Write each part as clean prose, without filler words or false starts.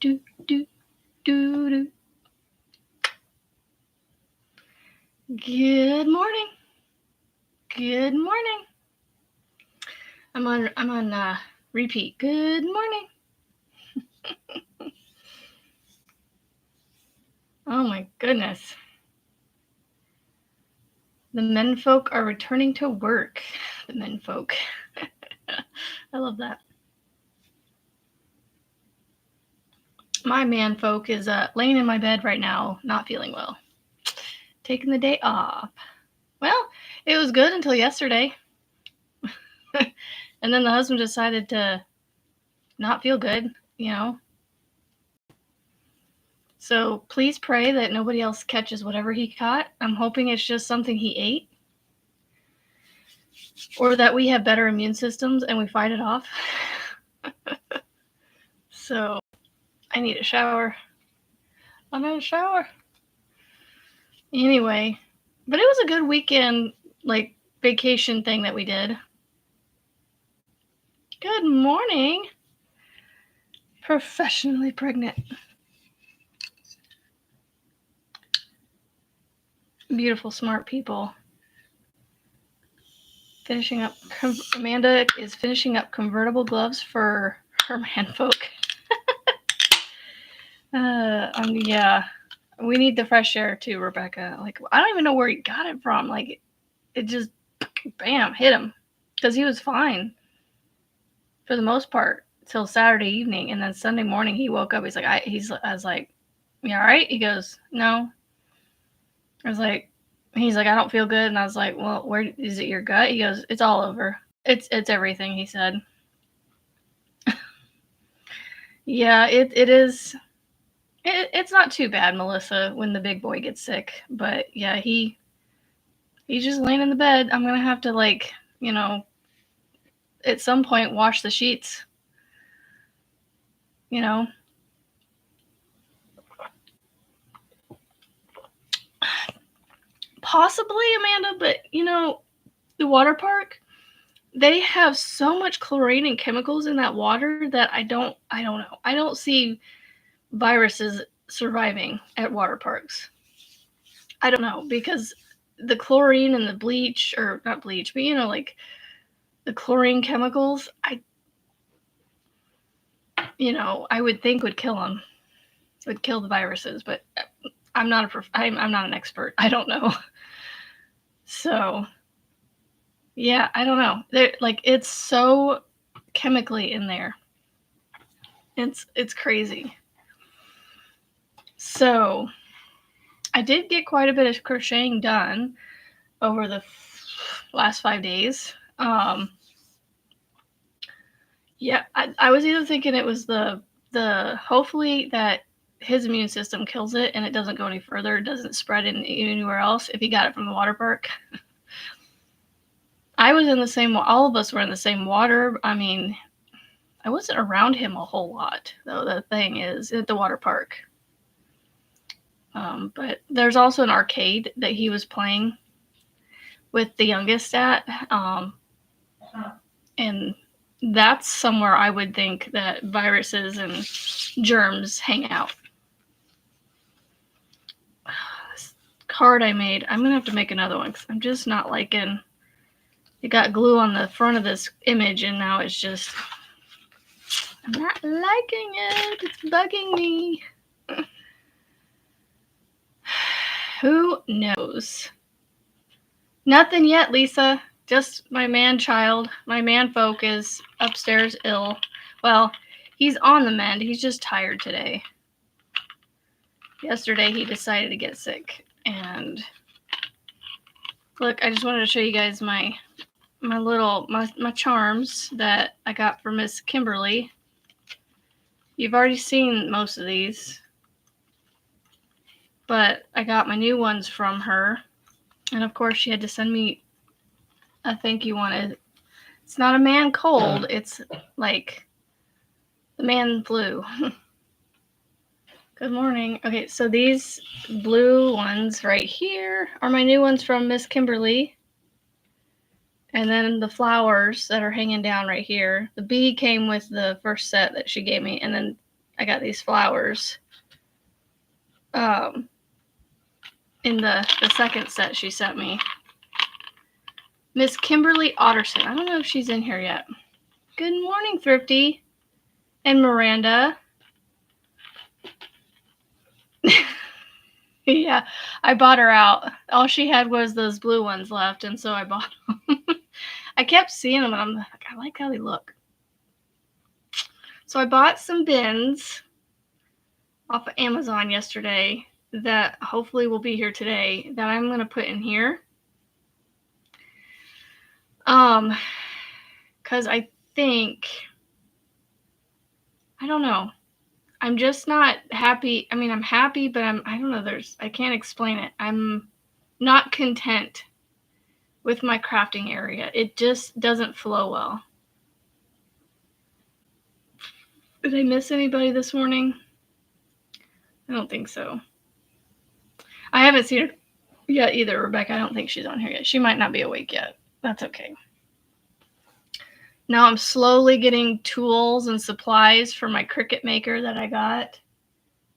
do, do, do, do. Good morning. Good morning. I'm on repeat. Good morning. Oh my goodness. The menfolk are returning to work. The menfolk. I love that. My manfolk is laying in my bed right now, not feeling well. Taking the day off. Well, it was good until yesterday. And then the husband decided to not feel good, So please pray that nobody else catches whatever he caught. I'm hoping it's just something he ate. Or that we have better immune systems and we fight it off. So I need a shower. I need a shower. Anyway, but it was a good weekend, like vacation thing that we did. Good morning. Professionally pregnant. Beautiful, smart people. Finishing up. Amanda is finishing up convertible gloves for her manfolk. Yeah. We need the fresh air too, Rebecca. Like, I don't even know where he got it from. Like, it just, bam, hit him. Because he was fine for the most part till Saturday evening. And then Sunday morning he woke up. He's like, I was like, you all right? He goes, no. He's like, I don't feel good. And I was like, well, where is it, your gut? He goes, it's all over. It's everything, he said. Yeah, it is. It's not too bad, Melissa, when the big boy gets sick. But yeah, he's just laying in the bed. I'm going to have to, at some point wash the sheets. Possibly, Amanda, but the water park, they have so much chlorine and chemicals in that water that I don't know. I don't see viruses surviving at water parks. I don't know, because the chlorine and the bleach, or not bleach, but the chlorine chemicals, I would think would kill them, would kill the viruses, but I'm not an expert. I don't know. So yeah, I don't know. It's so chemically in there. It's crazy. So I did get quite a bit of crocheting done over the last 5 days. Yeah, I was either thinking it was the hopefully that his immune system kills it and it doesn't go any further, it doesn't spread anywhere else if he got it from the water park. I was in the same, all of us were in the same water. I mean, I wasn't around him a whole lot, though. The thing is, at the water park. But there's also an arcade that he was playing with the youngest at. And that's somewhere I would think that viruses and germs hang out. This card I made, I'm going to have to make another one because I'm just not liking. It got glue on the front of this image and now it's just, I'm not liking it. It's bugging me. Who knows? Nothing yet, Lisa. Just my man-child. My man-folk is upstairs ill. Well, he's on the mend. He's just tired today. Yesterday he decided to get sick. And look, I just wanted to show you guys my charms that I got from Miss Kimberly. You've already seen most of these, but I got my new ones from her. And of course she had to send me a thank you one. It's not a man cold, it's like the man flu. Good morning. Okay, so these blue ones right here are my new ones from Miss Kimberly. And then the flowers that are hanging down right here. The bee came with the first set that she gave me. And then I got these flowers in the second set she sent me. Miss Kimberly Otterson. I don't know if she's in here yet. Good morning, Thrifty. And Miranda. Yeah, I bought her out. All she had was those blue ones left, and so I bought them. I kept seeing them, and I'm like, I like how they look. So I bought some bins off of Amazon yesterday that hopefully will be here today that I'm going to put in here. Because I think, I don't know. I'm just not happy. I mean, I'm happy, but I don't know. I can't explain it. I'm not content with my crafting area. It just doesn't flow well. Did I miss anybody this morning? I don't think so. I haven't seen her yet either, Rebecca. I don't think she's on here yet. She might not be awake yet. That's okay. Now I'm slowly getting tools and supplies for my Cricut maker that I got.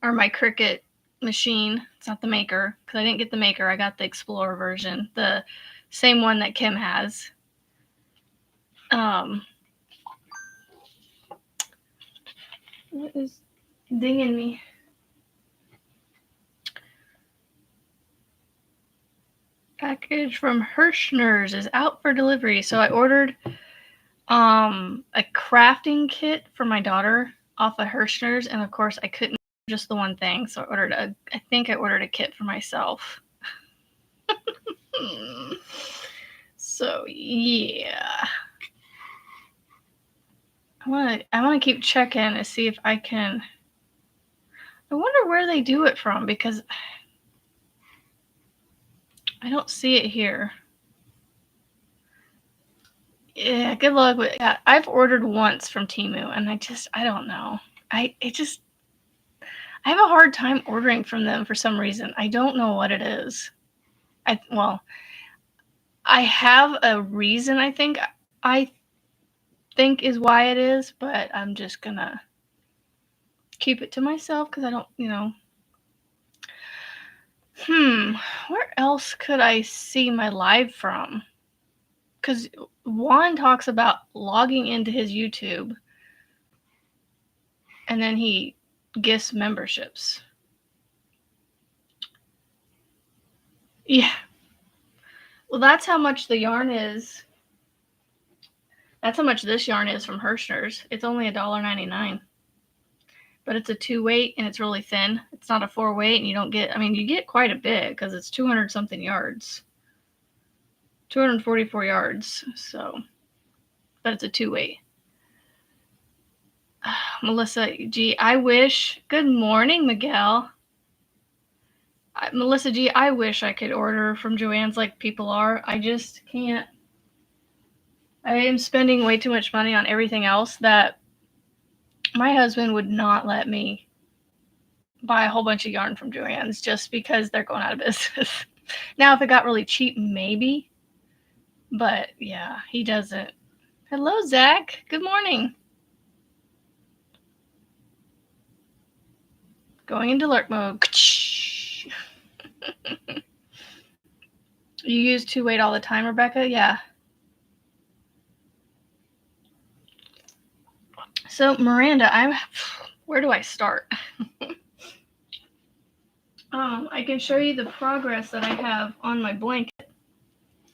Or my Cricut machine. It's not the maker, because I didn't get the maker. I got the Explorer version. The same one that Kim has. What is dinging me? Package from Hirschner's is out for delivery. So I ordered a crafting kit for my daughter off of Hirschner's, and of course I couldn't just the one thing, so I think I ordered a kit for myself. So yeah, I want to keep checking to see if I can. I wonder where they do it from, because I don't see it here. Yeah, good luck with. Yeah, I've ordered once from Temu, and I don't know. I have a hard time ordering from them for some reason. I don't know what it is. I have a reason. I think is why it is, but I'm just gonna keep it to myself because I don't, where else could I see my live from? Because Juan talks about logging into his YouTube and then he gifts memberships. Yeah. Well, that's how much the yarn is. That's how much this yarn is from Hirschner's. It's only $1.99. But it's a 2-weight and it's really thin. It's not a 4-weight, and you get quite a bit because it's 200 something yards. 244 yards. So, but it's a 2-weight. Melissa G, I wish. Good morning, Miguel. Melissa G, I wish I could order from Joann's like people are. I just can't. I am spending way too much money on everything else that my husband would not let me buy a whole bunch of yarn from Joann's just because they're going out of business. Now, if it got really cheap, maybe. But yeah, he doesn't. Hello, Zach. Good morning. Going into lurk mode. You use 2-weight all the time, Rebecca? Yeah. So, Miranda, where do I start? I can show you the progress that I have on my blanket.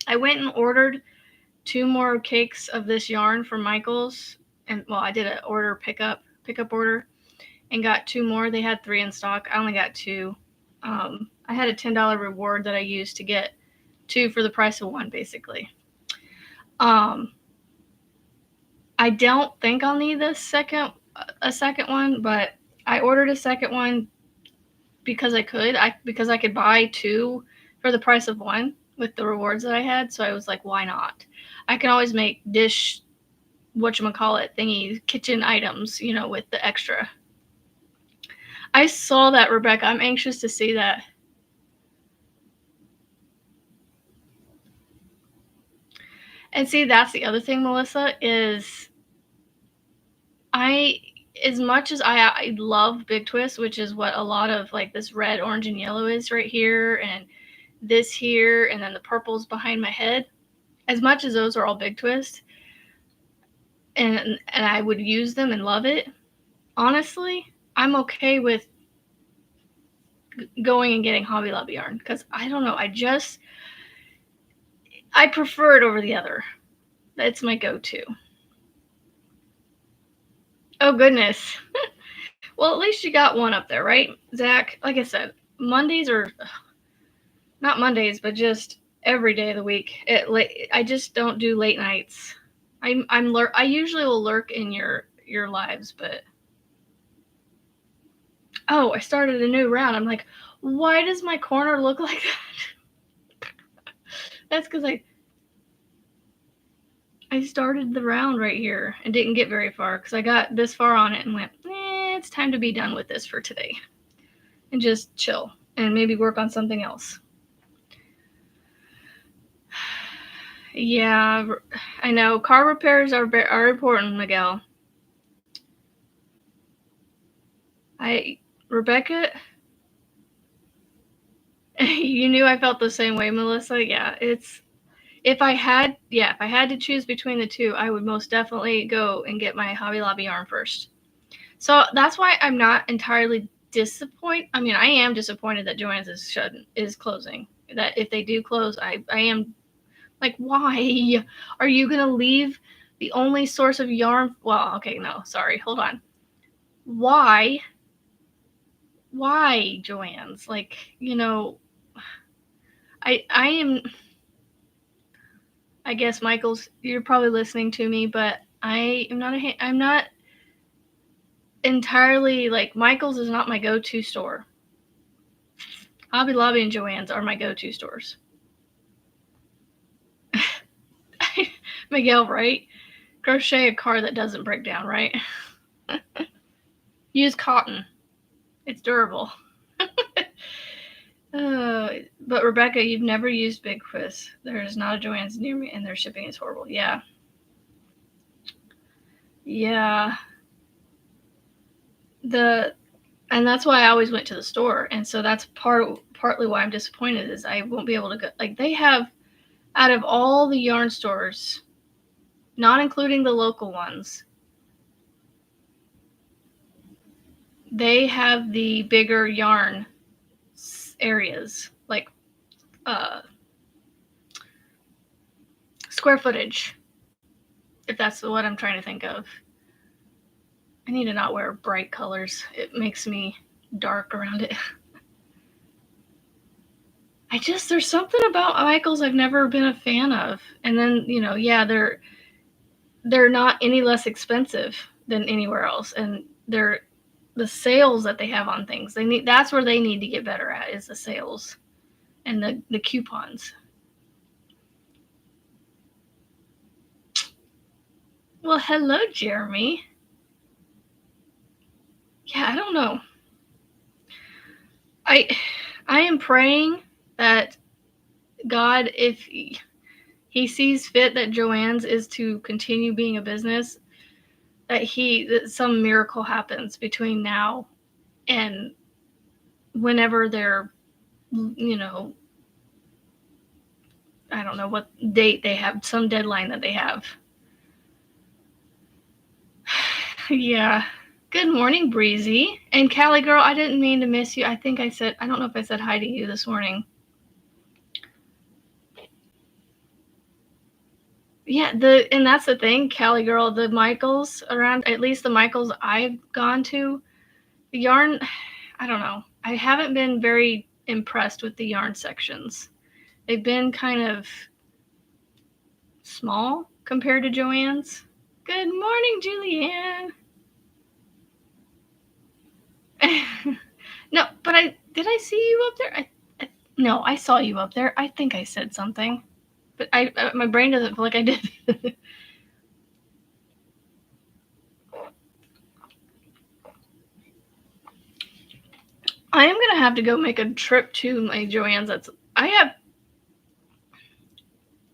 I went and ordered 2 more cakes of this yarn from Michael's, and I did an order pickup order, and got 2 more. They had 3 in stock. I only got 2. I had a $10 reward that I used to get 2 for the price of 1, basically. I don't think I'll need a second one, but I ordered a second one because I could. Because I could buy 2 for the price of 1 with the rewards that I had. So I was like, why not? I can always make dish, thingies, kitchen items, with the extra. I saw that, Rebecca. I'm anxious to see that. And see, that's the other thing, Melissa, is as much as I love big twists, which is what a lot of like this red, orange, and yellow is right here, and this here, and then the purple's behind my head. As much as those are all big twists, and I would use them and love it, honestly, I'm okay with going and getting Hobby Lobby yarn, because I don't know, I prefer it over the other. That's my go-to. Oh goodness. Well, at least you got one up there, right, Zach? Like I said, Mondays are not Mondays, but just every day of the week. I just don't do late nights. I usually will lurk in your lives, but oh, I started a new round. I'm like, why does my corner look like that? That's because I started the round right here and didn't get very far because I got this far on it and went, it's time to be done with this for today and just chill and maybe work on something else. Yeah, I know. Car repairs are important, Miguel. Rebecca, you knew I felt the same way, Melissa. Yeah, if I had to choose between the two, I would most definitely go and get my Hobby Lobby yarn first. So that's why I'm not entirely disappointed. I mean, I am disappointed that Joann's is closing. That if they do close, I am like, why are you gonna leave the only source of yarn? Well, okay, no, sorry, hold on. Why, Joann's? Like, I am. I guess Michael's. You're probably listening to me, but I'm not entirely like Michael's is not my go-to store. Hobby Lobby and Joann's are my go-to stores. Miguel, right? Crochet a car that doesn't break down, right? Use cotton. It's durable. But Rebecca, you've never used Big Quiz. There's not a Joann's near me, and their shipping is horrible. Yeah. Yeah. And that's why I always went to the store, and so that's partly why I'm disappointed is I won't be able to go. Like they have, out of all the yarn stores, not including the local ones, they have the bigger yarn areas, like square footage, if that's what I'm trying to think of. I need to not wear bright colors. It makes me dark around it. There's something about Michael's I've never been a fan of. And then, yeah, they're not any less expensive than anywhere else. And the sales that they have on things. That's where they need to get better at, is the sales and the coupons. Well, hello, Jeremy. Yeah, I don't know. I am praying that God, if he sees fit that Joann's is to continue being a business, that some miracle happens between now and whenever they're, I don't know what date they have, some deadline that they have. Yeah. Good morning, Breezy. And Callie girl, I didn't mean to miss you. I don't know if I said hi to you this morning. Yeah, and that's the thing, Callie girl, the Michaels around, at least the Michaels I've gone to, the yarn, I don't know. I haven't been very impressed with the yarn sections. They've been kind of small compared to Joann's. Good morning, Julianne. No, but did I see you up there? No, I saw you up there. I think I said something, but my brain doesn't feel like I did. I am gonna have to go make a trip to my Joann's. I have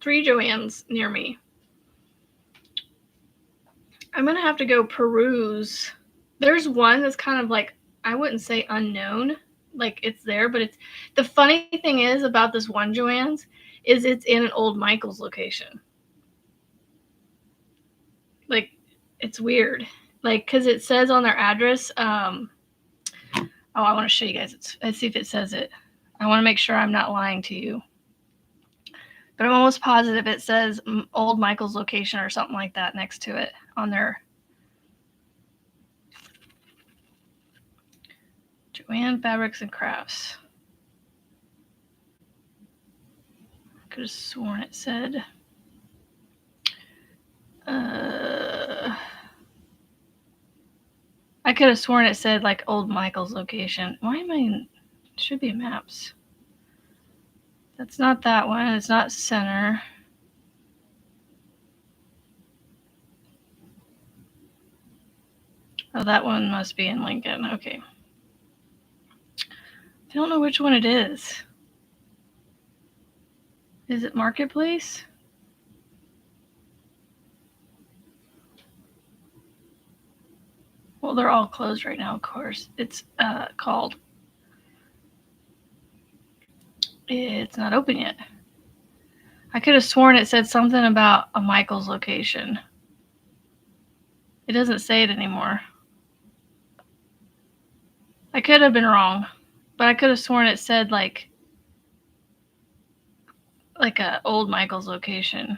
3 Joann's near me. I'm gonna have to go peruse There's one that's kind of like, I wouldn't say unknown, like it's there, but it's, the funny thing is about this one Joann's is it's in an old Michael's location. Like, it's weird. Like, because it says on their address, oh, I want to show you guys. Let's see if it says it. I want to make sure I'm not lying to you. But I'm almost positive it says old Michael's location or something like that next to it on their Joann Fabrics and Crafts. I could have sworn it said. I could have sworn it said like old Michael's location. Why am I in? It should be maps. That's not that one. It's not center. Oh, that one must be in Lincoln. Okay. I don't know which one it is. Is it Marketplace? Well, they're all closed right now, of course. It's called. It's not open yet. I could have sworn it said something about a Michael's location. It doesn't say it anymore. I could have been wrong, but I could have sworn it said like a old Michael's location.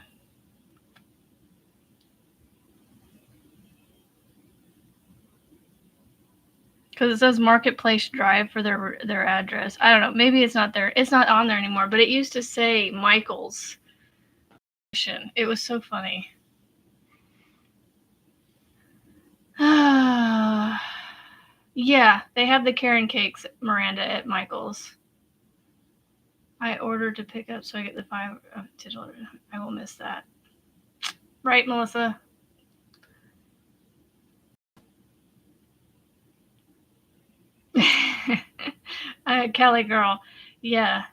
Because it says Marketplace Drive for their address. I don't know. Maybe it's not there. It's not on there anymore. But it used to say Michael's. It was so funny. Yeah, they have the Karen cakes, Miranda, at Michael's. I ordered to pick up, so I get the 5 digital. I will miss that. Right, Melissa? Kelly girl. Yeah.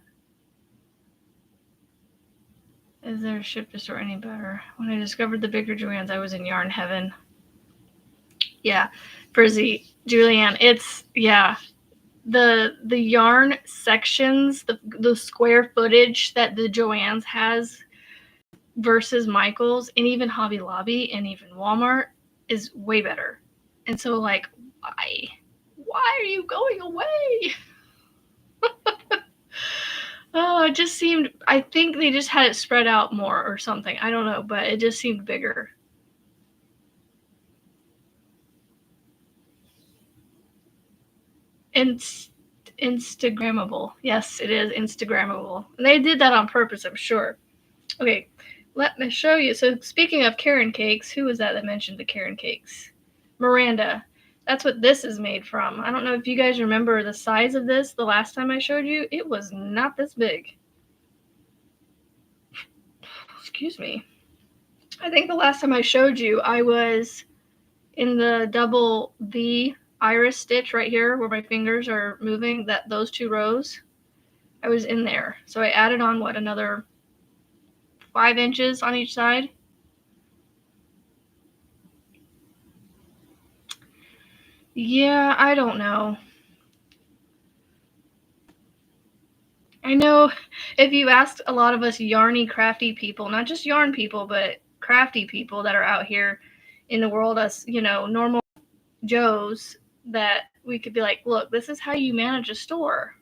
Is their ship to store any better? When I discovered the bigger Joann's, I was in yarn heaven. Yeah, Brizzy, Julianne, it's, yeah. The yarn sections, the square footage that the Joann's has versus Michael's and even Hobby Lobby and even Walmart is way better. And so, like, why are you going away? Oh, it just seemed, I think they just had it spread out more or something. I don't know, but it just seemed bigger. Instagrammable. Yes, it is Instagrammable. And they did that on purpose, I'm sure. Okay, let me show you. So speaking of Karen cakes, who was that mentioned the Karen cakes? Miranda. That's what this is made from. I don't know if you guys remember the size of this the last time I showed you. It was not this big. Excuse me. I think the last time I showed you, I was in the double V iris stitch right here where my fingers are moving, those 2 rows. I was in there. So I added on, another 5 inches on each side. Yeah, I don't know. I know if you asked a lot of us yarny, crafty people, not just yarn people, but crafty people that are out here in the world, us, normal Joes, that we could be like, look, this is how you manage a store.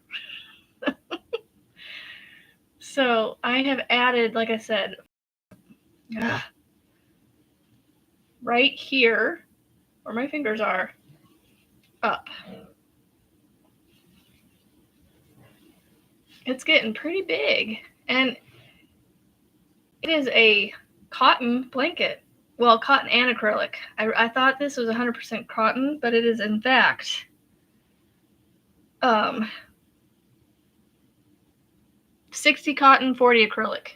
So I have added, like I said, right here where my fingers are, up. It's getting pretty big, and it is a cotton blanket. Well, cotton and acrylic. I thought this was 100% cotton, but it is in fact 60 cotton, 40 acrylic.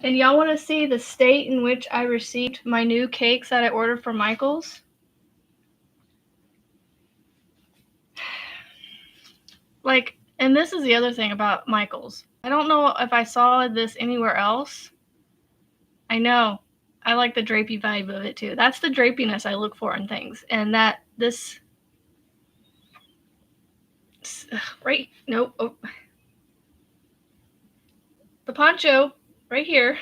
And y'all want to see the state in which I received my new cakes that I ordered from Michael's? Like, and this is the other thing about Michael's. I don't know if I saw this anywhere else. I know. I like the drapey vibe of it too. That's the drapiness I look for in things. And this right, nope. Oh. The poncho right here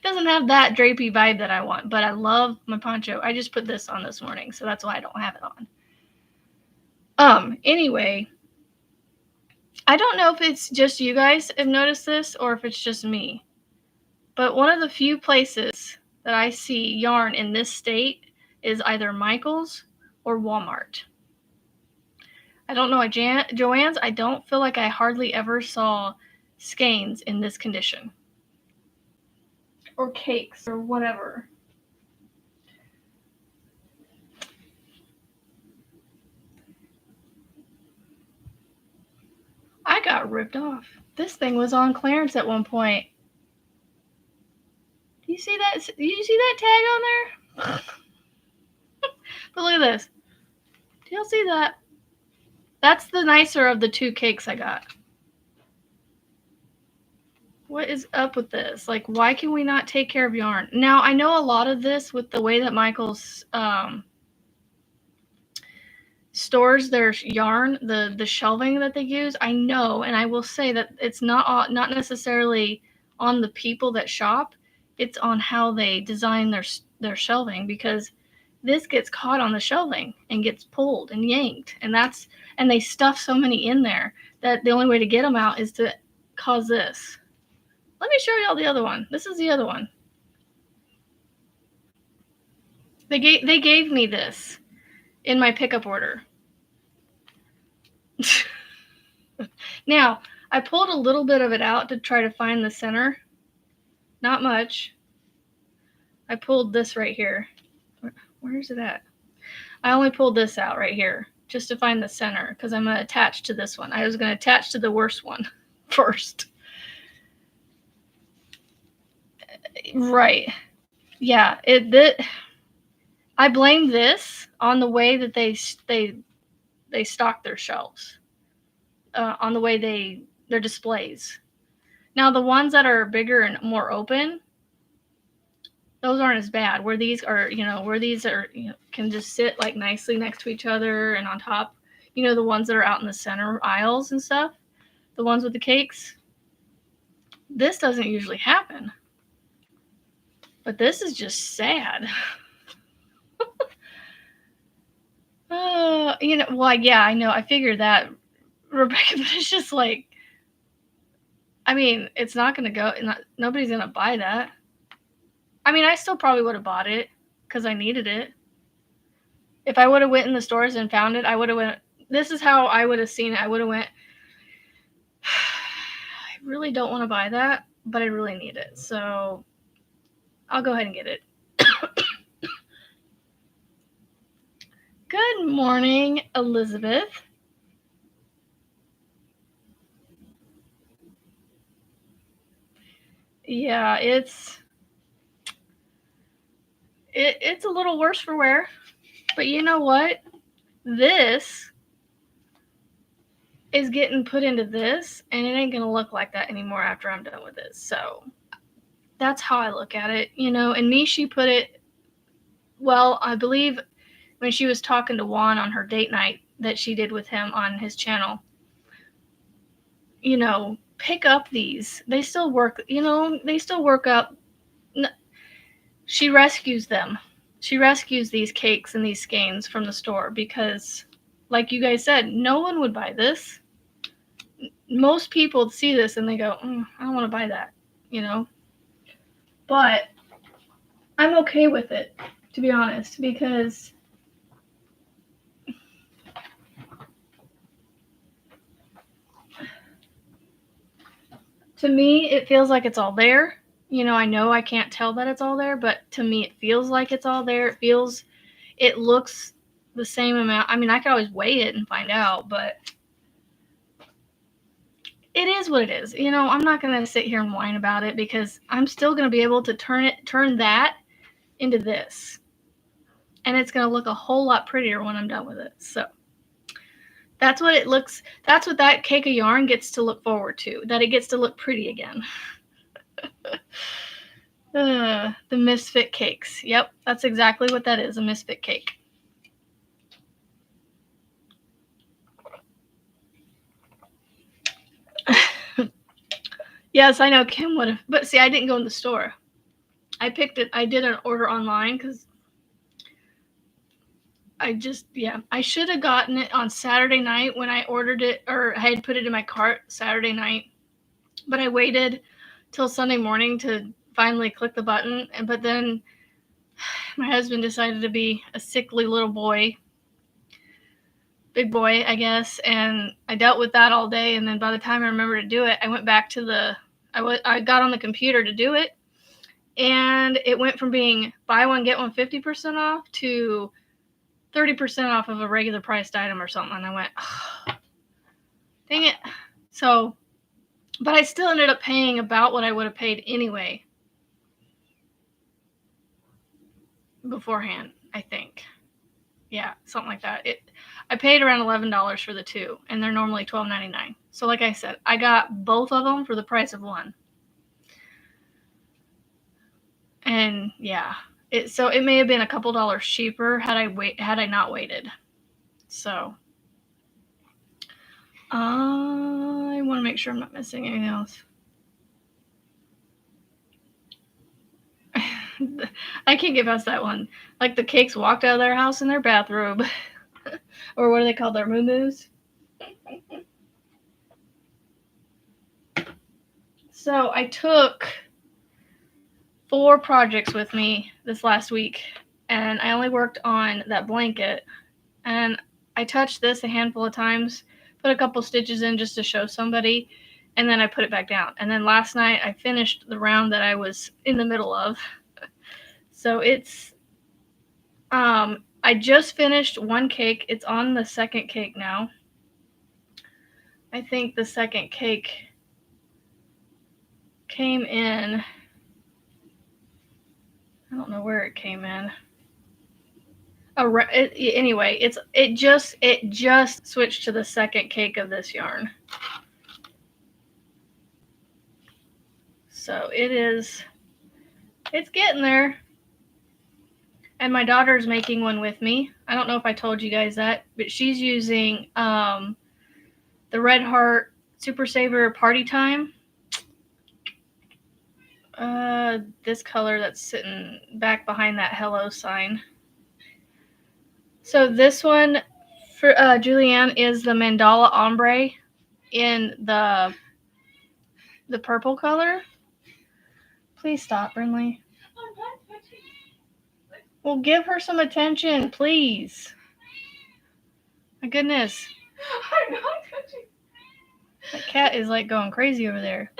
doesn't have that drapey vibe that I want, but I love my poncho. I just put this on this morning, so that's why I don't have it on. Anyway, I don't know if it's just you guys have noticed this or if it's just me, but one of the few places that I see yarn in this state is either Michael's or Walmart. I don't know, Joann's, I don't feel like I hardly ever saw skeins in this condition. Or cakes or whatever. I got ripped off. This thing was on clearance at one point. Do you see that? Do you see that tag on there? But look at this. Do y'all see that? That's the nicer of the two cakes I got. What is up with this? Like, why can we not take care of yarn? Now, I know a lot of this with the way that Michael's stores their yarn, the shelving that they use. I know, and I will say that it's not necessarily on the people that shop. It's on how they design their shelving, because this gets caught on the shelving and gets pulled and yanked, and they stuff so many in there that the only way to get them out is to cause this. Let me show y'all the other one. This is the other one. They gave me this in my pickup order. Now, I pulled a little bit of it out to try to find the center. Not much. I pulled this right here. Where is it at? I only pulled this out right here just to find the center, because I'm going to attach to this one. I was going to attach to the worst one first. Right. Yeah. I blame this on the way that they stock their shelves, on the way their displays. Now, the ones that are bigger and more open, those aren't as bad. Where these are, can just sit like nicely next to each other and on top. The ones that are out in the center aisles and stuff, the ones with the cakes. This doesn't usually happen. But this is just sad. Well, yeah, I know. I figured that, Rebecca, but it's just like, I mean, it's not going to go, nobody's going to buy that. I mean, I still probably would have bought it because I needed it. If I would have went in the stores and found it, I would have went, this is how I would have seen it. I would have went, I really don't want to buy that, but I really need it. So I'll go ahead and get it. Good morning, Elizabeth. Yeah, it's a little worse for wear. But you know what? This is getting put into this, and it ain't going to look like that anymore after I'm done with this. So that's how I look at it. And Nishi put it, well, I believe when she was talking to Juan on her date night that she did with him on his channel, pick up these. They still work, they still work up. She rescues them. She rescues these cakes and these skeins from the store because, like you guys said, no one would buy this. Most people see this and they go, I don't want to buy that, But I'm okay with it, to be honest, because to me, it feels like it's all there. I know I can't tell that it's all there, but to me, it feels like it's all there. It looks the same amount. I mean, I could always weigh it and find out, but it is what it is. I'm not going to sit here and whine about it because I'm still going to be able to turn that into this. And it's going to look a whole lot prettier when I'm done with it. So that's what it looks. That's what that cake of yarn gets to look forward to, that it gets to look pretty again. The misfit cakes. Yep, that's exactly what that is, a misfit cake. Yes, I know Kim would have, but see, I didn't go in the store. I picked it. I did an order online because I should have gotten it on Saturday night when I ordered it, or I had put it in my cart Saturday night, but I waited till Sunday morning to finally click the button. But then my husband decided to be a sickly little boy, big boy, I guess, and I dealt with that all day. And then by the time I remembered to do it, I went back to I got on the computer to do it, and it went from being buy one get one 50% off to 30% off of a regular priced item or something. And I went, oh, dang it. So, but I still ended up paying about what I would have paid anyway beforehand, I think. Yeah, something like that. I paid around $11 for the two, and they're normally $12.99. So like I said, I got both of them for the price of one. And yeah, so it may have been a couple dollars cheaper had I not waited. So I want to make sure I'm not missing anything else. I can't get past that one. Like the cakes walked out of their house in their bathrobe. Or what are they called? Their moo-moos? So I took 4 projects with me this last week, and I only worked on that blanket. And I touched this a handful of times, put a couple stitches in just to show somebody, and then I put it back down. And then last night I finished the round that I was in the middle of. So it's I just finished one cake. It's on the second cake now. I think the second cake came in, I don't know where it came in. Anyway, it just switched to the second cake of this yarn. So it's getting there. And my daughter's making one with me. I don't know if I told you guys that, but she's using the Red Heart Super Saver Party Time. This color that's sitting back behind that hello sign. So this one for Julianne is the Mandala Ombre in the purple color. Please stop, Brinley. Well, give her some attention, please. My goodness. I'm not touching. That cat is like going crazy over there.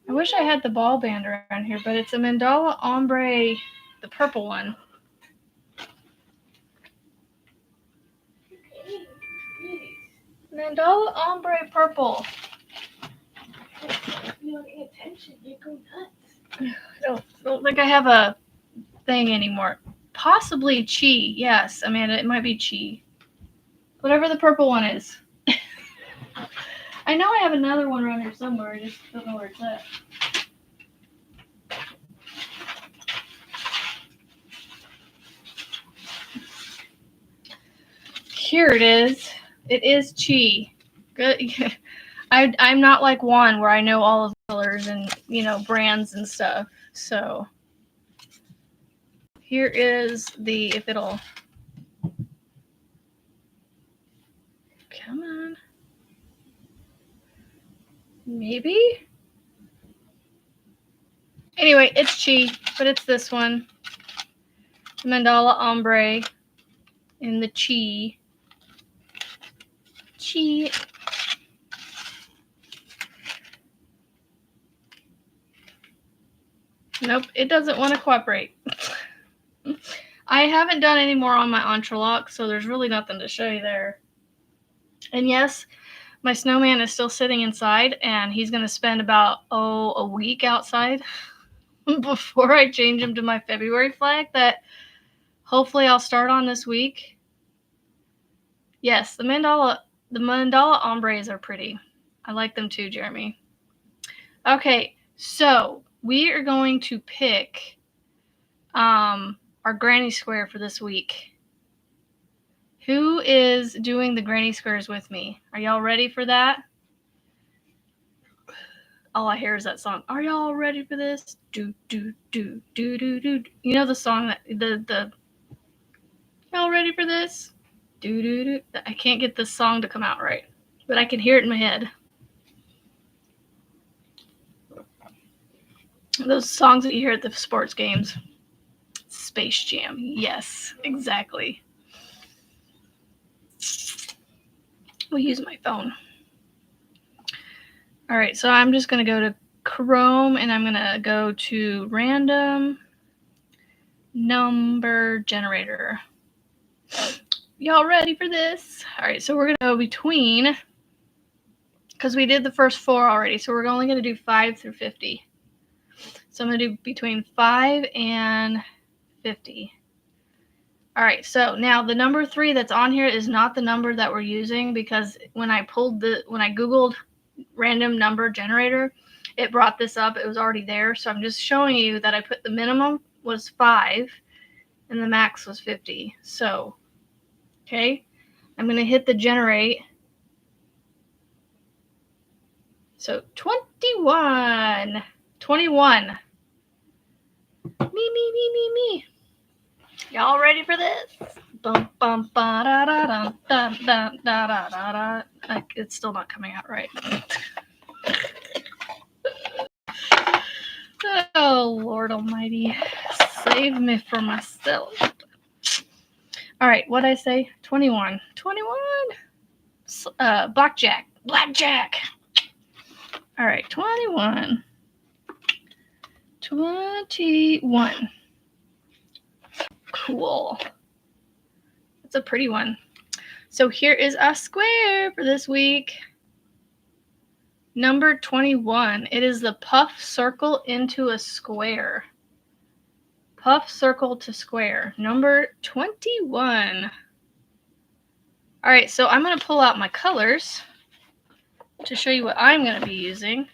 I wish I had the ball band around here, but it's a Mandala Ombre, the purple one. Mandala Ombre purple. You don't pay attention. You go nuts. I don't think I have a thing anymore. Possibly Chi. Yes, Amanda, it might be Chi. Whatever the purple one is. I know I have another one around here somewhere. I just don't know where it's at. Here it is. It is Chi. Good. I'm not like Juan where I know all of the colors and, brands and stuff. So here is if it'll come on. Maybe? Anyway, it's Chi, but it's this one. Mandala Ombre in the Chi. Chi. Nope, it doesn't want to cooperate. I haven't done any more on my entrelac, so there's really nothing to show you there. And yes, my snowman is still sitting inside, and he's going to spend about, a week outside before I change him to my February flag that hopefully I'll start on this week. Yes, the mandala ombres are pretty. I like them too, Jeremy. Okay, so we are going to pick our granny square for this week. Who is doing the granny squares with me? Are y'all ready for that? All I hear is that song. Are y'all ready for this? Do do do do do do. You know the song that the y'all ready for this? Do do do. I can't get this song to come out right, but I can hear it in my head. Those songs that you hear at the sports games. Space Jam. Yes, exactly. We'll use my phone. All right, so I'm just going to go to Chrome and I'm going to go to random number generator. Y'all ready for this? All right, so we're going to go between, because we did the first 4 already, so we're only going to do 5 through 50. So I'm going to do between 5 and 50. All right, so now the number 3 that's on here is not the number that we're using, because when I Googled random number generator, it brought this up. It was already there. So I'm just showing you that I put the minimum was 5 and the max was 50. So, okay, I'm going to hit the generate. So 21. 21. Me. Y'all ready for this? Bum, bum, ba, da, da, da, da, da, da, da, da, da. It's still not coming out right. Oh, Lord Almighty. Save me from myself. All right, what'd I say? 21. 21. Blackjack. All right, 21. 21. Cool. That's a pretty one. So here is a square for this week. Number 21. It is the puff circle into a square. Puff circle to square. Number 21. All right, so I'm going to pull out my colors to show you what I'm going to be using.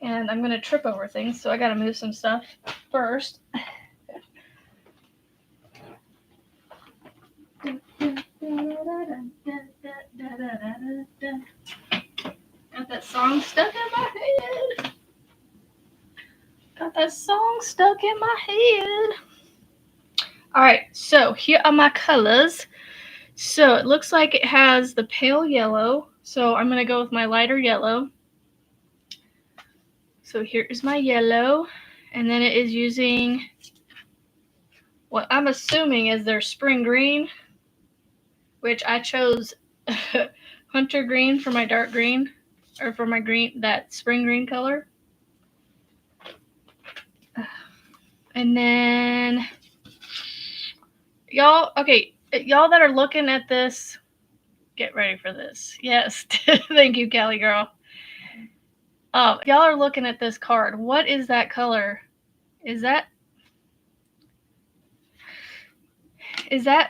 And I'm going to trip over things, so I got to move some stuff first. Got that song stuck in my head. All right, so here are my colors. So it looks like it has the pale yellow. So I'm going to go with my lighter yellow. So here is my yellow. And then it is using what I'm assuming is their spring green, which I chose hunter green for my dark green, or for my green, that spring green color. And then y'all that are looking at this, get ready for this. Yes. Thank you, Callie girl. Y'all are looking at this card. What is that color? Is that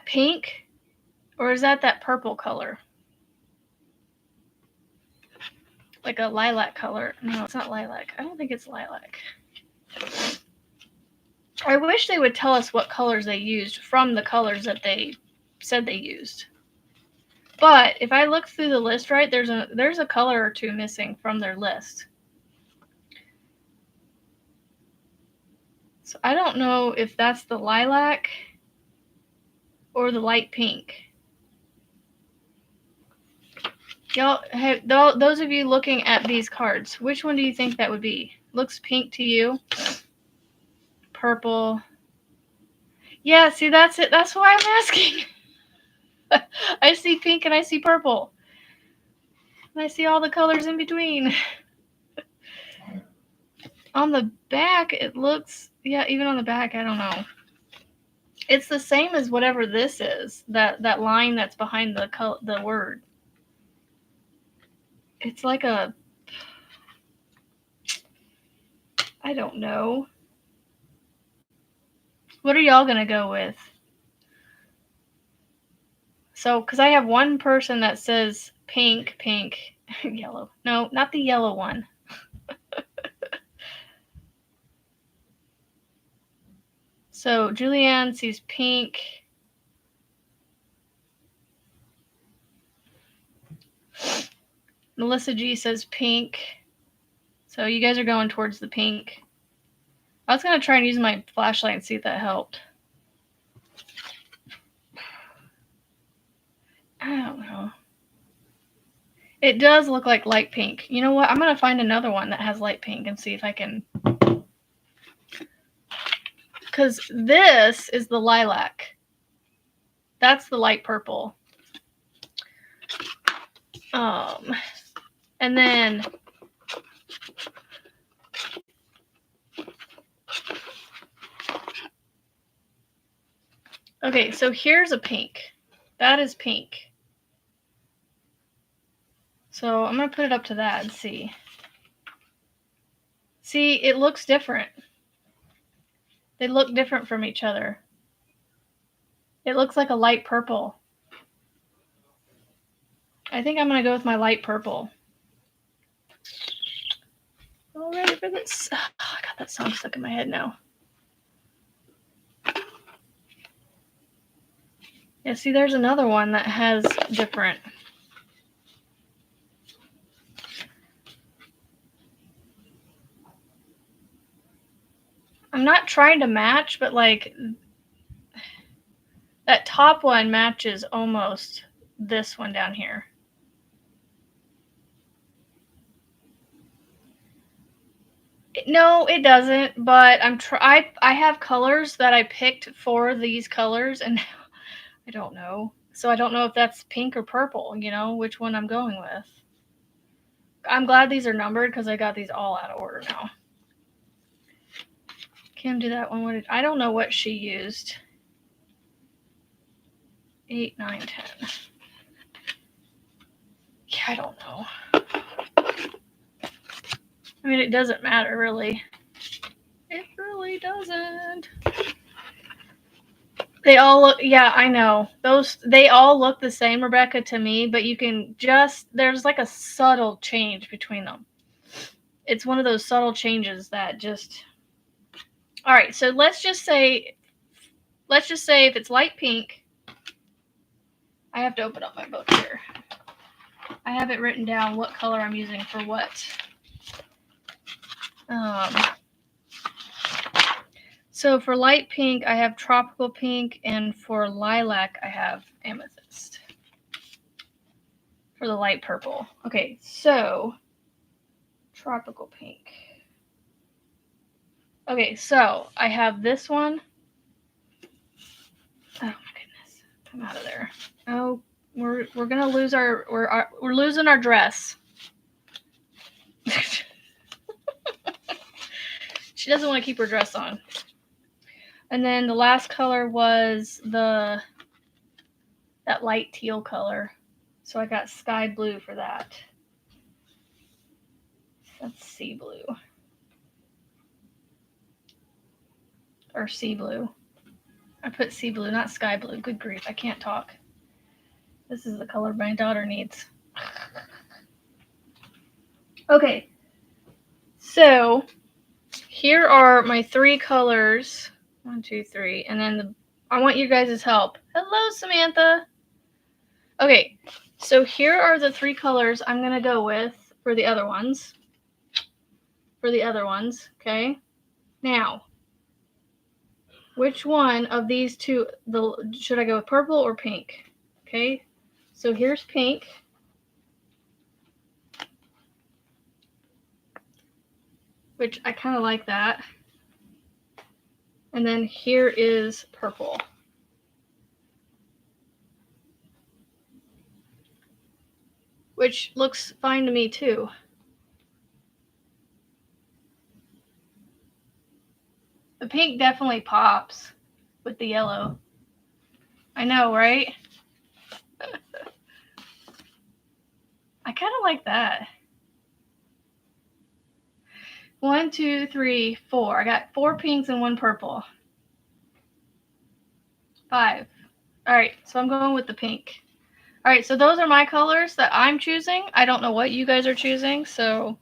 pink? Or is that purple color? Like a lilac color. No, it's not lilac. I don't think it's lilac. I wish they would tell us what colors they used from the colors that they said they used. But if I look through the list right, there's a color or two missing from their list. So I don't know if that's the lilac or the light pink. Y'all, those of you looking at these cards, which one do you think that would be? Looks pink to you? Purple. Yeah, see, that's it. That's why I'm asking. I see pink and I see purple. And I see all the colors in between. On the back, it looks, yeah, even on the back, I don't know. It's the same as whatever this is, that line that's behind the word. It's like a, I don't know. What are y'all going to go with? So, because I have one person that says pink, yellow. No, not the yellow one. So Julianne sees pink. Melissa G says pink. So you guys are going towards the pink. I was going to try and use my flashlight and see if that helped. I don't know. It does look like light pink. You know what? I'm going to find another one that has light pink and see if I can. Because this is the lilac. That's the light purple. And then okay, so here's a pink. That is pink. So I'm going to put it up to that and see. See, it looks different. They look different from each other. It looks like a light purple. I think I'm going to go with my light purple. All ready for this? Oh, I got that song stuck in my head now. Yeah, see, there's another one that has different. I'm not trying to match, but like that top one matches almost this one down here. No, it doesn't, but I have colors that I picked for these colors, and I don't know. So I don't know if that's pink or purple, you know, which one I'm going with. I'm glad these are numbered because I got these all out of order now. Kim, do that one. I don't know what she used. 8, 9, 10. Yeah, I don't know. I mean, it doesn't matter, really. It really doesn't. They all look, yeah, I know. They all look the same, Rebecca, to me, but you can there's like a subtle change between them. It's one of those subtle changes that just... All right, so let's just say if it's light pink, I have to open up my book here. I have it written down what color I'm using for what. So for light pink, I have tropical pink, and for lilac, I have amethyst. For the light purple. Okay, so tropical pink. Okay, so I have this one. Oh my goodness, come out of there. Oh, we're gonna lose we're losing our dress. She doesn't want to keep her dress on. And then the last color was that light teal color. So I got sky blue for that. That's sea blue. Or sea blue. I put sea blue, not sky blue. Good grief, I can't talk. This is the color my daughter needs. Okay. So here are my 3 colors. 1, 2, 3. And then I want you guys' help. Hello, Samantha. Okay, so here are the 3 colors I'm going to go with for the other ones. Okay? Now, which one of these two, should I go with purple or pink? Okay, so here's pink. Which I kind of like that. And then here is purple. Which looks fine to me too. The pink definitely pops with the yellow. I know, right? I kind of like that. 1, 2, 3, 4. I got 4 pinks and 1 purple. 5. All right, so I'm going with the pink. All right, so those are my colors that I'm choosing. I don't know what you guys are choosing, so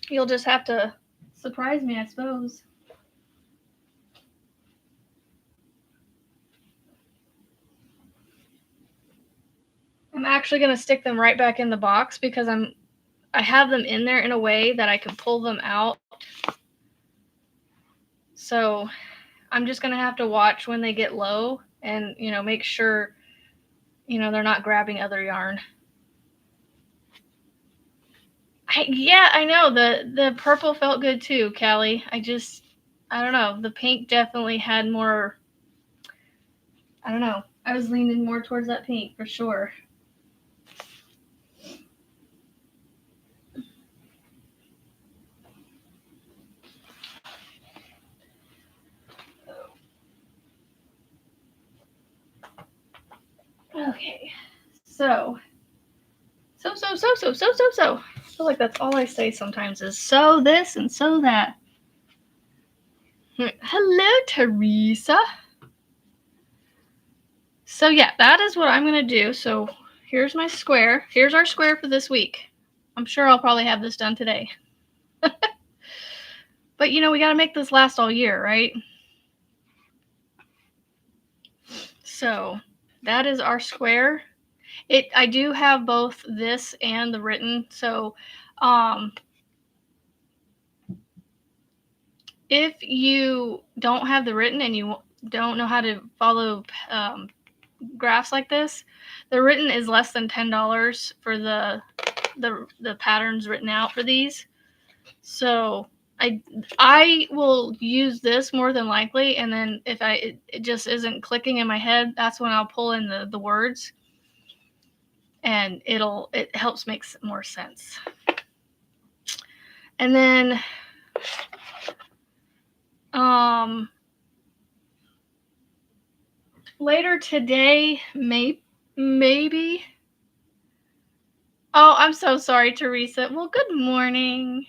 you'll just have to surprise me, I suppose. actually going to stick them right back in the box because I have them in there in a way that I can pull them out. So I'm just going to have to watch when they get low and, make sure, they're not grabbing other yarn. I know. The purple felt good too, Callie. I don't know. The pink definitely had more, I don't know. I was leaning more towards that pink for sure. Okay. So. I feel like that's all I say sometimes is so this and so that. Hello, Teresa. So yeah, that is what I'm going to do. So here's my square. Here's our square for this week. I'm sure I'll probably have this done today. But we got to make this last all year, right? So that is our square. I do have both this and the written. So if you don't have the written and you don't know how to follow graphs like this, the written is less than $10 for the patterns written out for these. So I will use this more than likely, and then if it just isn't clicking in my head, that's when I'll pull in the words, and it helps make more sense. And then later today, maybe. Oh, I'm so sorry, Teresa. Well, good morning.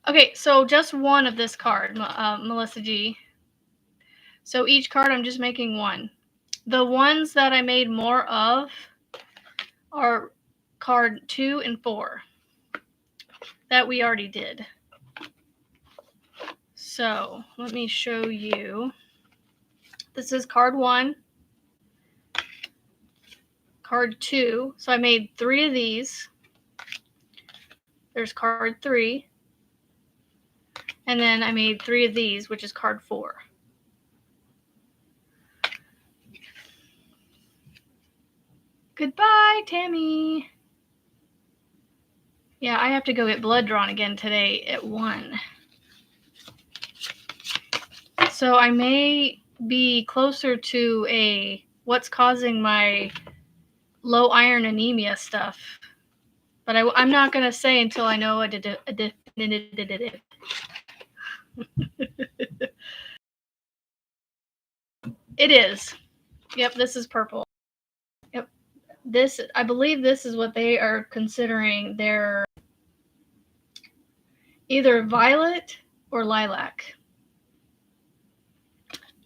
Okay, so just one of this card, Melissa G. So each card, I'm just making one. The ones that I made more of are card 2 and 4 that we already did. So let me show you. This is card 1, card 2. So I made 3 of these. There's card 3. And then I made 3 of these, which is card 4. Goodbye, Tammy. Yeah, I have to go get blood drawn again today at 1. So I may be closer to what's causing my low iron anemia stuff. But I'm not going to say until I know a definitive. It is. Yep, this is purple. Yep. I believe this is what they are considering their either violet or lilac.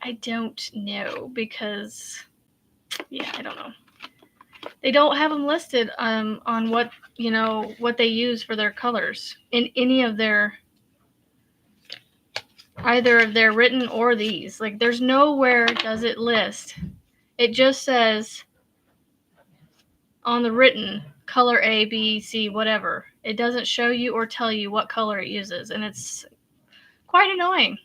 I don't know because, I don't know. They don't have them listed on what they use for their colors in any of either of their written or these. Like, there's nowhere does it list. It just says on the written color A, B, C, whatever. It doesn't show you or tell you what color it uses, and it's quite annoying.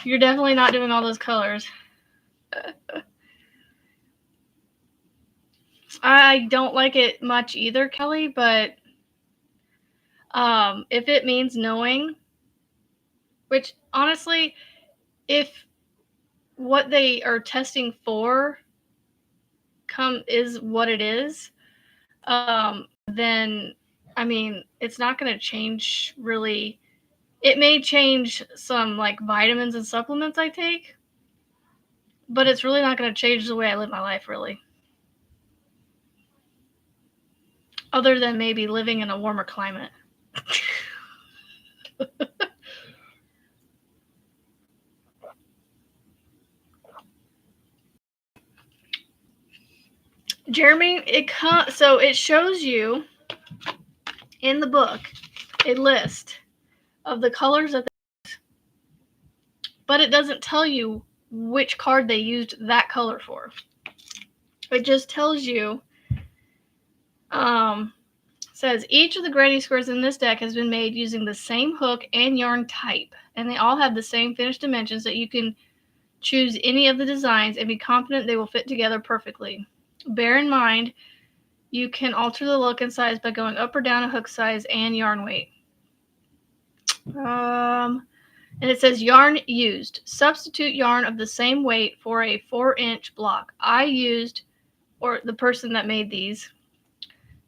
You're definitely not doing all those colors. I don't like it much either, Kelly, but if it means knowing, which honestly, if what they are testing for is what it is, then it's not going to change really. It may change some like vitamins and supplements I take, but it's really not going to change the way I live my life, really. Other than maybe living in a warmer climate. Jeremy, so it shows you in the book a list of the colors that but it doesn't tell you which card they used that color for. It just tells you, says each of the granny squares in this deck has been made using the same hook and yarn type, and they all have the same finished dimensions that you can choose any of the designs and be confident they will fit together perfectly. Bear in mind, you can alter the look and size by going up or down a hook size and yarn weight. And it says yarn used. Substitute yarn of the same weight for a 4-inch block. I used, or the person that made these,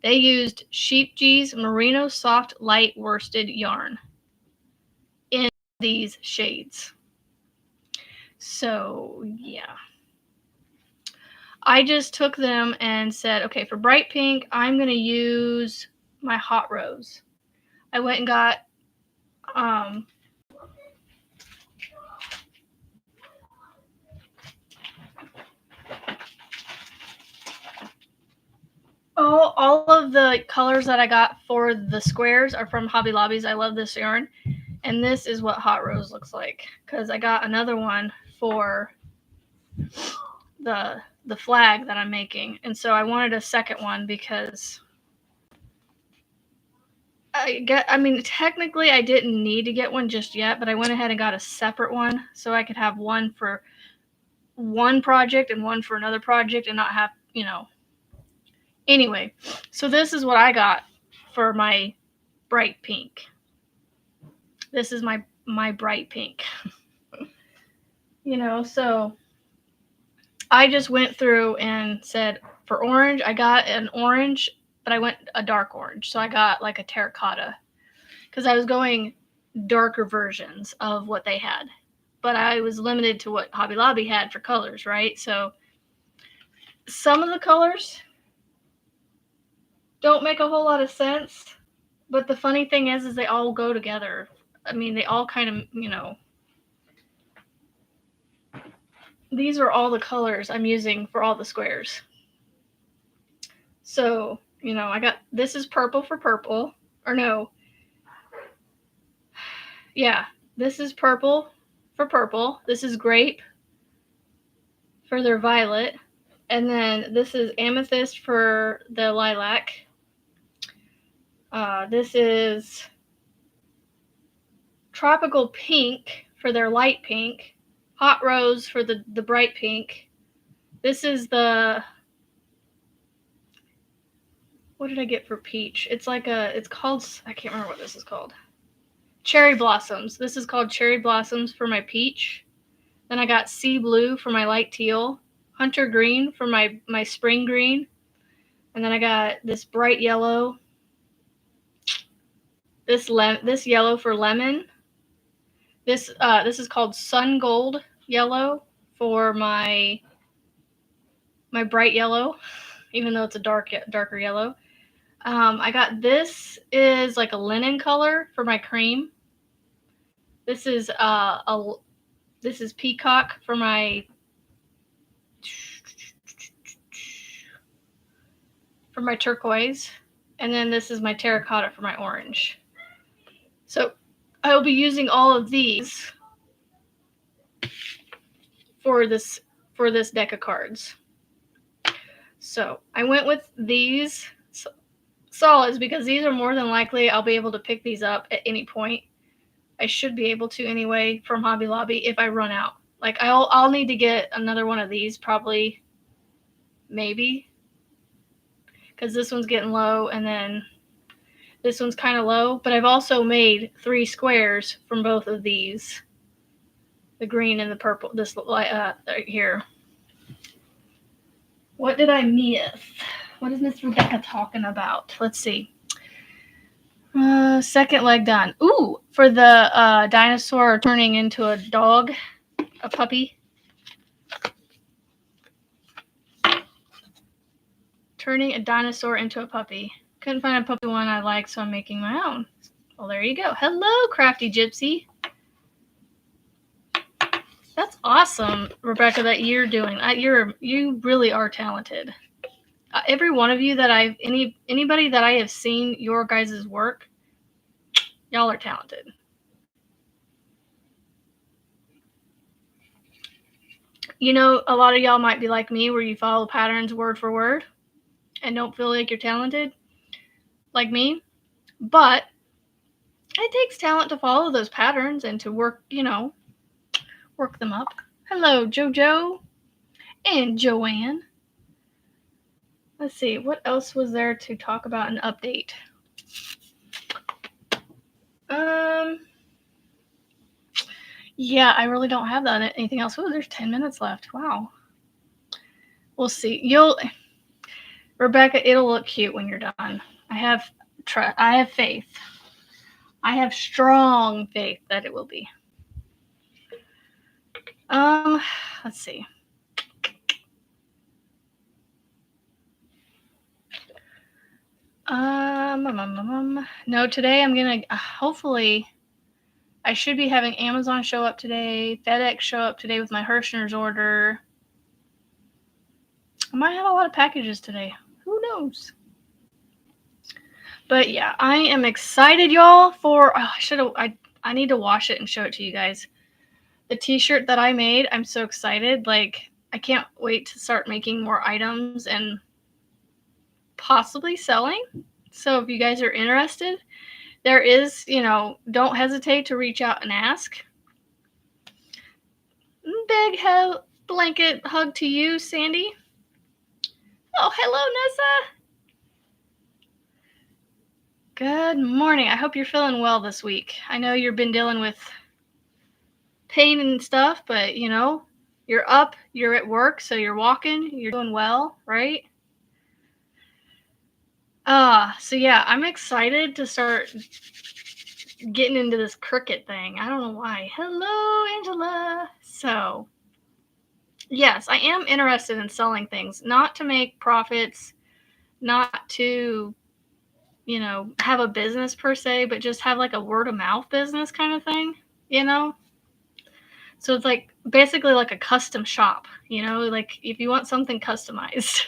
they used Sheep G's Merino Soft Light Worsted yarn in these shades. So, yeah. I just took them and said, okay, for bright pink, I'm going to use my Hot Rose. I went and got all of the colors that I got for the squares are from Hobby Lobby's. I love this yarn. And this is what Hot Rose looks like, because I got another one for the flag that I'm making. And so I wanted a second one because technically I didn't need to get one just yet, but I went ahead and got a separate one so I could have one for one project and one for another project and not have, Anyway, so this is what I got for my bright pink. This is my bright pink. So I just went through and said, for orange, I got an orange, but I went a dark orange. So I got like a terracotta because I was going darker versions of what they had. But I was limited to what Hobby Lobby had for colors, right? So some of the colors don't make a whole lot of sense. But the funny thing is they all go together. I mean, they all kind of, these are all the colors I'm using for all the squares. So, I got, this is purple for purple. Or no. Yeah, this is purple for purple. This is grape for their violet. And then this is amethyst for the lilac. This is tropical pink for their light pink. Hot rose for the bright pink. This is the, what did I get for peach? It's like it's called, I can't remember what this is called. Cherry blossoms. This is called cherry blossoms for my peach. Then I got sea blue for my light teal. Hunter green for my spring green. And then I got this bright yellow. This yellow for lemon. This is called sun gold yellow for my bright yellow, even though it's a darker yellow. I got, this is like a linen color for my cream. This is this is peacock for my turquoise, and then this is my terracotta for my orange. So I will be using all of these for this deck of cards. So I went with these solids because these are more than likely I'll be able to pick these up at any point. I should be able to anyway from Hobby Lobby if I run out. Like I'll need to get another one of these probably, maybe, because this one's getting low and then this one's kind of low. But I've also made 3 squares from both of these, the green and the purple. This right here. What did I miss? What is Miss Rebecca talking about? Let's see. Second leg done. Ooh, for the dinosaur turning into a dog, a puppy. Turning a dinosaur into a puppy. Couldn't find a puppy one I like, so I'm making my own. Well, there you go. Hello, Crafty Gypsy. That's awesome, Rebecca, that you're doing that. You really are talented. Every one of you that anybody that I have seen your guys' work, y'all are talented. You know, a lot of y'all might be like me where you follow patterns word for word and don't feel like you're talented like me. But it takes talent to follow those patterns and to work, work them up. Hello, JoJo and Joanne. Let's see, what else was there to talk about an update? Yeah, I really don't have that. Anything else? Oh, there's 10 minutes left. Wow. We'll see. Rebecca, it'll look cute when you're done. I have faith. I have strong faith that it will be. Let's see. No, today I'm gonna hopefully I should be having Amazon show up today, FedEx show up today with my Hirschner's order. I might have a lot of packages today. Who knows? But yeah, I am excited, y'all, for I need to wash it and show it to you guys. The t-shirt that I made, I'm so excited. Like, I can't wait to start making more items and possibly selling. So if you guys are interested, there is, don't hesitate to reach out and ask. Big blanket hug to you, Sandy. Oh, hello, Nessa. Good morning. I hope you're feeling well this week. I know you've been dealing with pain and stuff, but you're up, you're at work, so you're walking, you're doing well, right? So yeah, I'm excited to start getting into this Cricut thing. I don't know why. Hello, Angela. So, yes, I am interested in selling things, not to make profits, not to, have a business per se, but just have like a word of mouth business kind of thing, So it's like basically like a custom shop, like if you want something customized.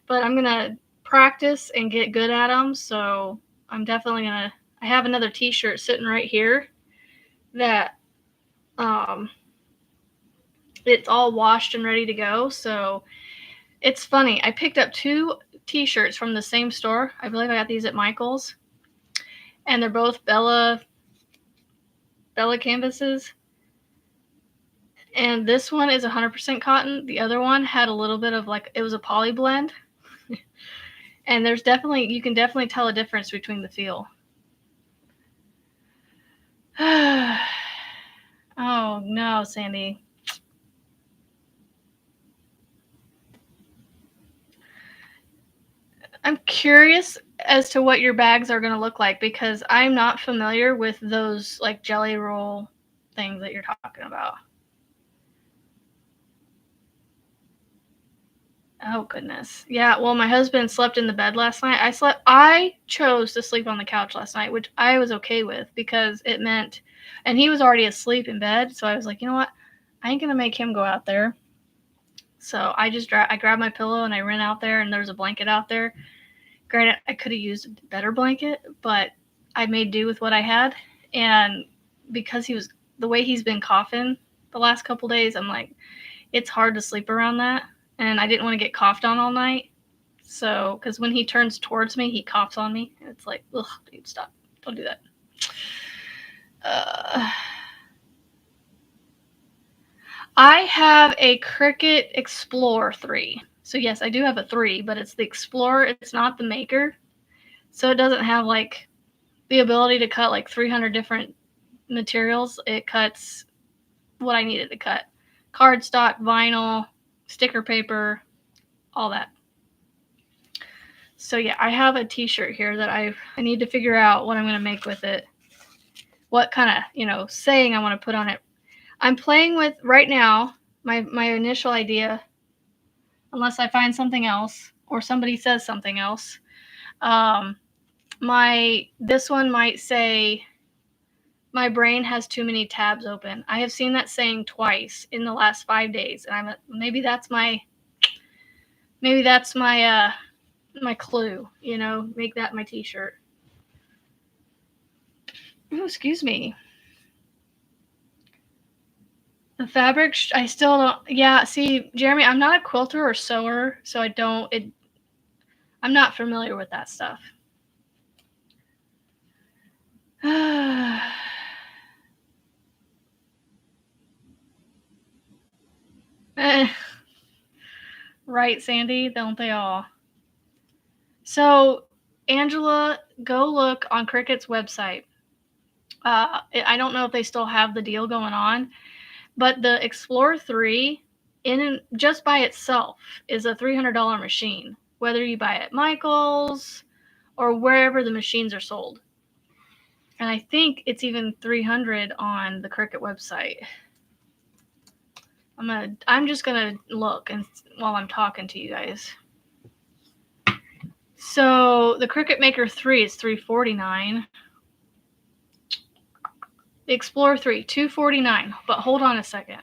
But I'm going to practice and get good at them. So I'm definitely going to, I have another t-shirt sitting right here that it's all washed and ready to go. So it's funny. I picked up 2 t-shirts from the same store. I believe I got these at Michael's. And they're both Bella canvases. And this one is 100% cotton. The other one had a little bit of it was a poly blend. And you can definitely tell a difference between the feel. Oh, no, Sandy. I'm curious as to what your bags are going to look like because I'm not familiar with those jelly roll things that you're talking about. Oh, goodness. Yeah, well, my husband slept in the bed last night. I chose to sleep on the couch last night, which I was okay with because it meant, and he was already asleep in bed. So I was like, you know what? I ain't going to make him go out there. So I grabbed my pillow and I ran out there and there was a blanket out there. Granted, I could have used a better blanket, but I made do with what I had. And because the way he's been coughing the last couple days, I'm like, it's hard to sleep around that. And I didn't want to get coughed on all night. So, because when he turns towards me, he coughs on me. And it's like, ugh, dude, stop. Don't do that. I have a Cricut Explorer 3. So yes, I do have a 3, but it's the Explorer. It's not the Maker. So it doesn't have the ability to cut 300 different materials. It cuts what I needed to cut. Cardstock, vinyl, sticker paper, all that. So yeah, I have a t-shirt here that I need to figure out what I'm going to make with it. What kind of, saying I want to put on it. I'm playing with, right now, my initial idea, unless I find something else or somebody says something else, this one might say, my brain has too many tabs open. I have seen that saying twice in the last 5 days, and maybe that's my my clue, make that my t-shirt. Oh, excuse me. The fabric, I still don't. Yeah, see, Jeremy, I'm not a quilter or sewer, so I'm not familiar with that stuff. Right, Sandy? Don't they all? So, Angela, go look on Cricut's website. I don't know if they still have the deal going on, but the Explorer 3, just by itself, is a $300 machine, whether you buy it at Michael's or wherever the machines are sold. And I think it's even $300 on the Cricut website. I'm just gonna look and while I'm talking to you guys. So the Cricut Maker 3 is $349. The Explorer 3, $249. But hold on a second.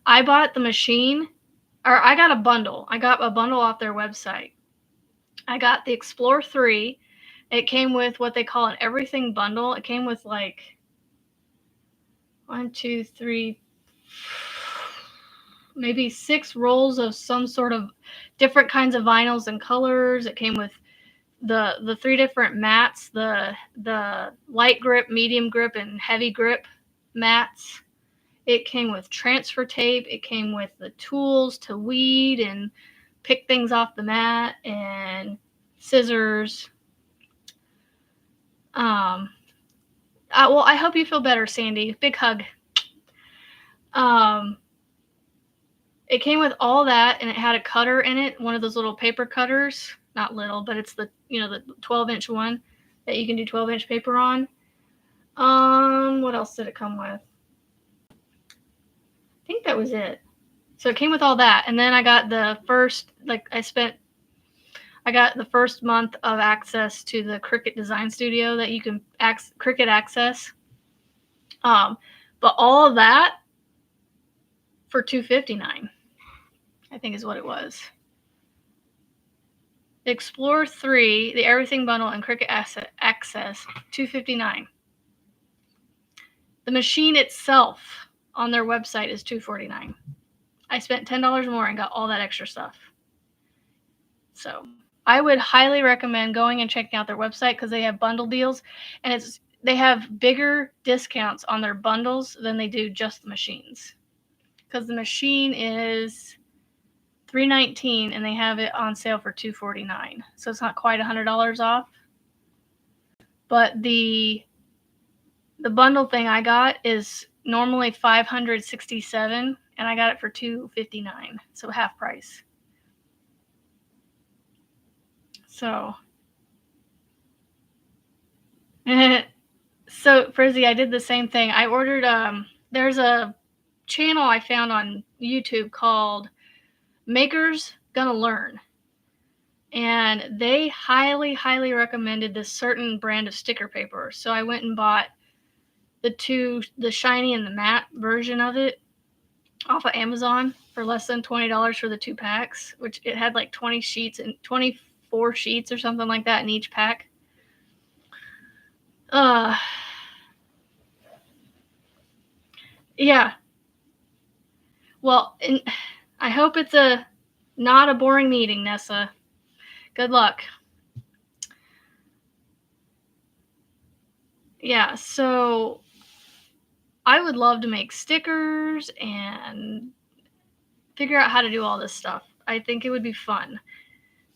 I bought the machine, or I got a bundle. I got a bundle off their website. I got the Explorer 3. It came with what they call an everything bundle. It came with like 1, 2, 3, maybe 6 rolls of some sort of different kinds of vinyls and colors. It came with the 3 different mats, the light grip, medium grip, and heavy grip mats. It came with transfer tape. It came with the tools to weed and pick things off the mat, and scissors. Well, I hope you feel better, Sandy. Big hug. It came with all that, and it had a cutter in it, one of those little paper cutters. Not little, but it's the 12-inch one that you can do 12-inch paper on. What else did it come with? I think that was it. So it came with all that, and then I got the first, I got the first month of access to the Cricut Design Studio that you can Cricut access. But all of that for $259, I think is what it was. The Explorer 3, the Everything Bundle, and Cricut Access, $259. The machine itself on their website is $249. I spent $10 more and got all that extra stuff. So I would highly recommend going and checking out their website because they have bundle deals, and they have bigger discounts on their bundles than they do just the machines. Because the machine is $319 and they have it on sale for $249. So it's not quite $100 off. But the bundle thing I got is normally $567, and I got it for $259, so half price. So, Frizzy, I did the same thing. I ordered, there's a channel I found on YouTube called Makers Gonna Learn. And they highly, highly recommended this certain brand of sticker paper. So I went and bought the shiny and the matte version of it off of Amazon for less than $20 for the 2 packs, which it had like 20 sheets and 24 sheets or something like that in each pack. Yeah. Well, I hope it's not a boring meeting, Nessa. Good luck. Yeah, so I would love to make stickers and figure out how to do all this stuff. I think it would be fun.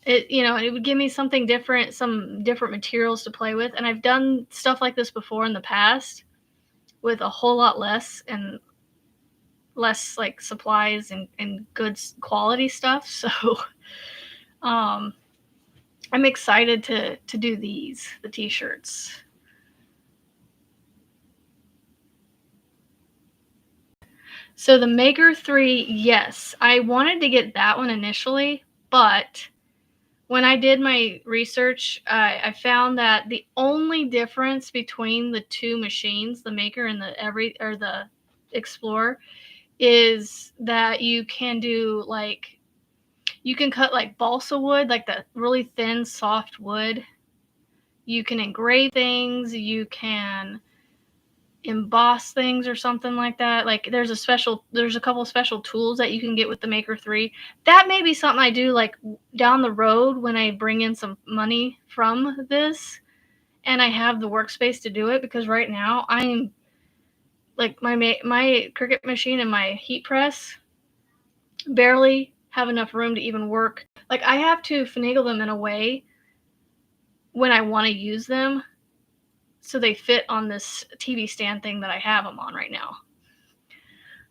It would give me something different, some different materials to play with. And I've done stuff like this before in the past with a whole lot less and less like supplies and good quality stuff. So I'm excited to do the t-shirts. So the Maker 3, yes, I wanted to get that one initially, but when I did my research, I found that the only difference between the 2 machines, the Maker and the Explorer, is that you can cut like balsa wood, like that really thin, soft wood. You can engrave things. You can emboss things or something like that. Like there's a couple special tools that you can get with the Maker 3. That may be something I do like down the road when I bring in some money from this and I have the workspace to do it, because right now I'm like my Cricut machine and my heat press barely have enough room to even work. Like I have to finagle them in a way when I want to use them so they fit on this TV stand thing that I have them on right now.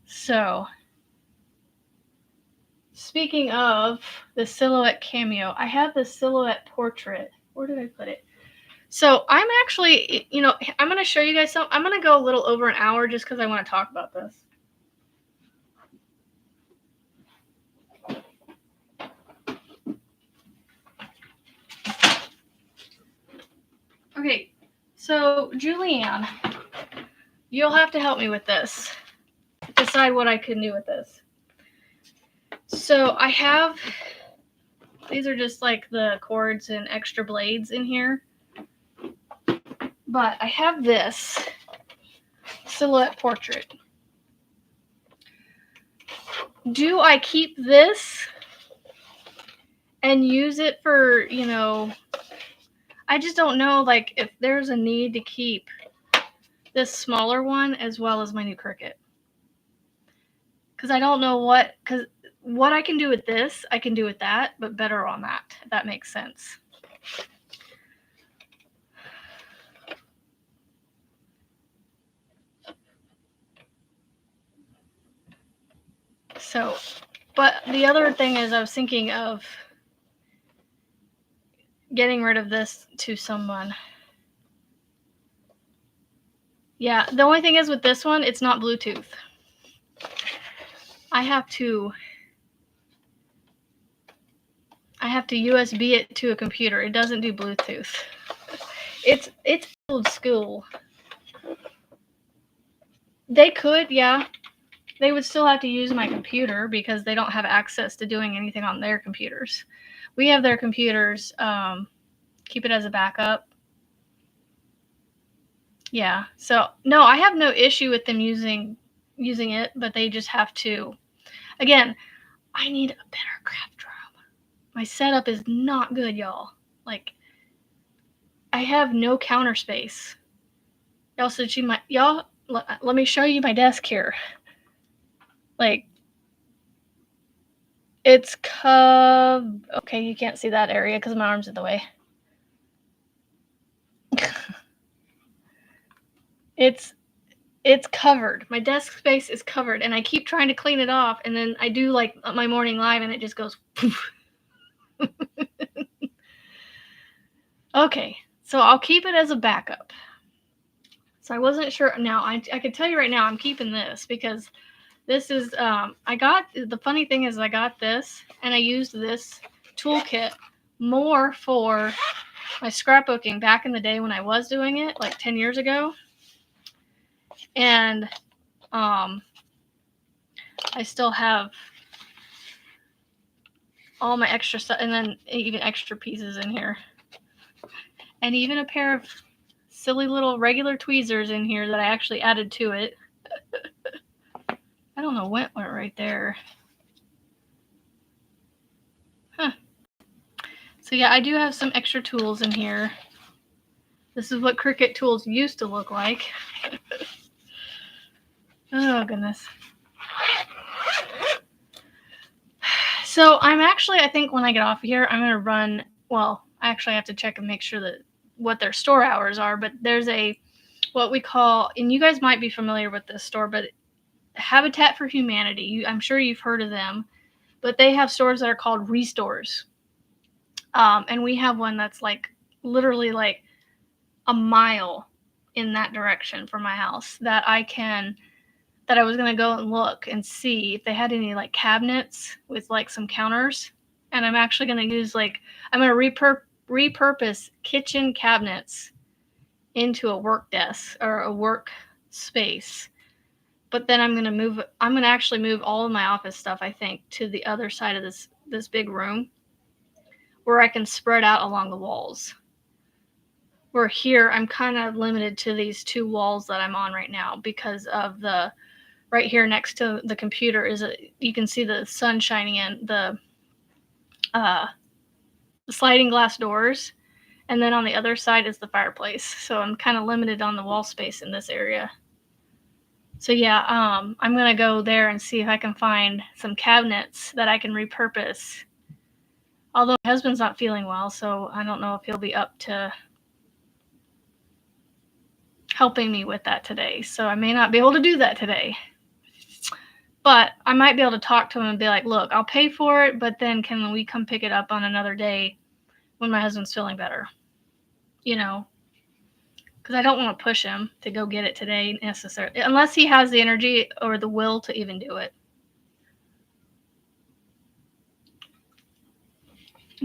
So, speaking of the silhouette cameo, I have the silhouette portrait. Where did I put it? So, I'm actually, I'm going to show you guys something. I'm going to go a little over an hour just because I want to talk about this. Okay, so Julianne, you'll have to help me with this. Decide what I can do with this. So I have, these are just like the cords and extra blades in here. But I have this silhouette portrait. Do I keep this and use it for, I just don't know, like, if there's a need to keep this smaller one as well as my new Cricut. Because I don't know what I can do with this, I can do with that, but better on that, if that makes sense. So, but the other thing is I was thinking of getting rid of this to someone. Yeah, the only thing is with this one, it's not Bluetooth. I have to USB it to a computer. It doesn't do Bluetooth. It's old school. They could, yeah. They would still have to use my computer because they don't have access to doing anything on their computers. We have their computers. Keep it as a backup. Yeah. So no, I have no issue with them using it, but they just have to. Again, I need a better craft room. My setup is not good, y'all. Like, I have no counter space. Y'all said let me show you my desk here. Like, it's okay, you can't see that area because my arm's in the way. It's covered. My desk space is covered, and I keep trying to clean it off, and then I do like my morning live, and it just goes poof. Okay, so I'll keep it as a backup. So I wasn't sure. Now I can tell you right now, I'm keeping this because this is the funny thing is I got this and I used this toolkit more for my scrapbooking back in the day when I was doing it, like 10 years ago. And I still have all my extra stuff, and then even extra pieces in here. And even a pair of silly little regular tweezers in here that I actually added to it. I don't know what went right there. Huh. So yeah, I do have some extra tools in here. This is what Cricut tools used to look like. Oh, goodness. So I think when I get off here, I'm going to run, well, I actually have to check and make sure that what their store hours are, but there's what we call, and you guys might be familiar with this store, but Habitat for Humanity. I'm sure you've heard of them, but they have stores that are called restores. And we have one that's like literally like a mile in that direction from my house that I was going to go and look and see if they had any like cabinets with like some counters. And I'm actually going to use I'm going to repurpose kitchen cabinets into a work desk or a work space. But then I'm going to actually move all of my office stuff, I think, to the other side of this big room where I can spread out along the walls. where here I'm kind of limited to these two walls that I'm on right now because of the right here next to the computer you can see the sun shining in the sliding glass doors, and then on the other side is the fireplace. So I'm kind of limited on the wall space in this area. So yeah, I'm gonna go there and see if I can find some cabinets that I can repurpose. Although my husband's not feeling well, so I don't know if he'll be up to helping me with that today. So I may not be able to do that today. But I might be able to talk to him and be like, look, I'll pay for it, but then can we come pick it up on another day when my husband's feeling better? You know, because I don't want to push him to go get it today necessarily, unless he has the energy or the will to even do it.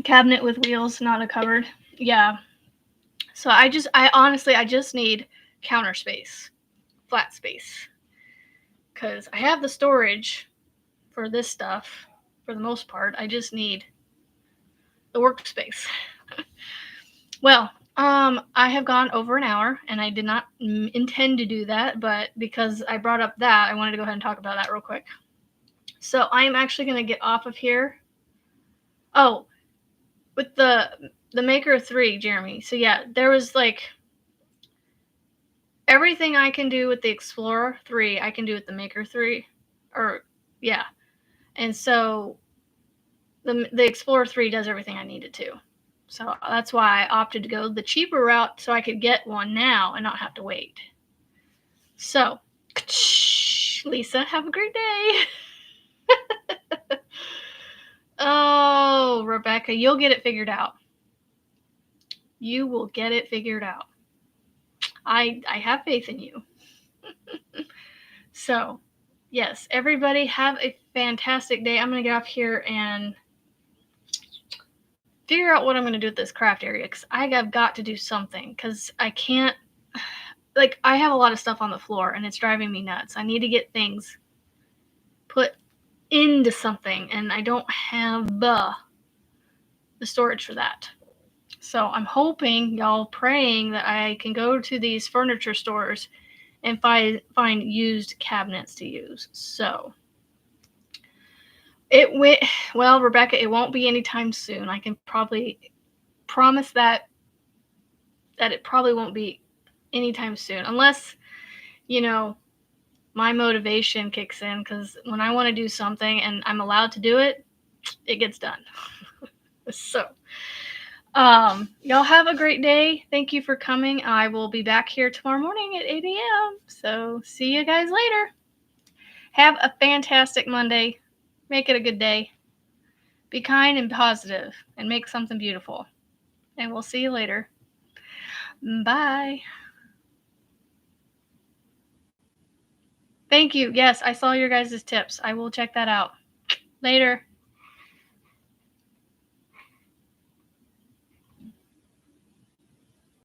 Cabinet with wheels, not a cupboard. Yeah. So I honestly just need counter space, flat space, because I have the storage for this stuff for the most part. I just need the workspace. Well, I have gone over an hour, and I did not intend to do that, but because I brought up that, I wanted to go ahead and talk about that real quick. So I'm actually going to get off of here. Oh, with the Maker 3, Jeremy. So yeah, there was like everything I can do with the Explorer 3, I can do with the Maker 3. Or yeah. And so the Explorer 3 does everything I needed to. So that's why I opted to go the cheaper route so I could get one now and not have to wait. So, Lisa, have a great day. Oh, Rebecca, you'll get it figured out. You will get it figured out. I have faith in you. So, yes, everybody have a fantastic day. I'm going to get off here and figure out what I'm going to do with this craft area because I have got to do something because I can't, like, I have a lot of stuff on the floor and it's driving me nuts. I need to get things put into something and I don't have the storage for that. So I'm hoping, y'all, praying that I can go to these furniture stores and find used cabinets to use. So well, Rebecca, it won't be anytime soon. I can probably promise that it probably won't be anytime soon unless, my motivation kicks in, because when I want to do something and I'm allowed to do it, it gets done. So y'all have a great day. Thank you for coming. I will be back here tomorrow morning at 8 a.m. So see you guys later. Have a fantastic Monday. Make it a good day. Be kind and positive and make something beautiful. And we'll see you later. Bye. Thank you. Yes, I saw your guys' tips. I will check that out. Later.